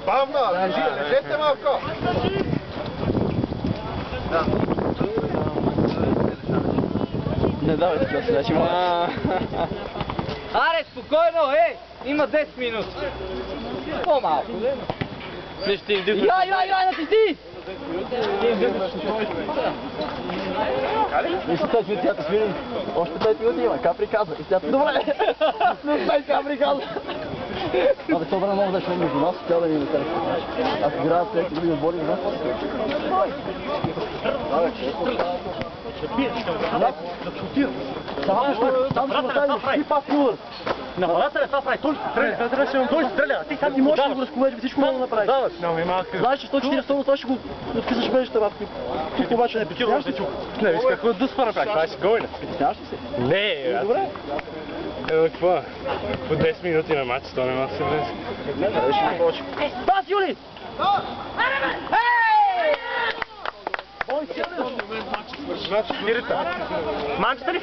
Бавно, лежете малко. Не давай така сега, ще Аре, спокойно, има 10 минути. По-малко. Я, натисни! Мисля, 5 минути тя свири. Още 5 минути има. Капри каза. И тя добре. Не успей Капри каза. Абе, това не мога да ще между нас, тя да ни накара. Аз играя с всеки други отбори, знам. Там ще направиш. Ти пас Мюлър. Нападателя това прави, той стреля. Той стреля, ти сам Ти можеш да го разковеш, всичко мога да направиш. Знаеш, че 140 това ще го откисаш мрежата, бабки. Тук обаче не притесняваш ли? Не, виж какво дъспа направи, това е спокойно. Притесняваш ли се? Не, добре. Какво? По 10 минути на матч, то не може да се влезе. Не, ще го почи. Пас, Юли! Ей! Бой, сядеш! Манчестър ли?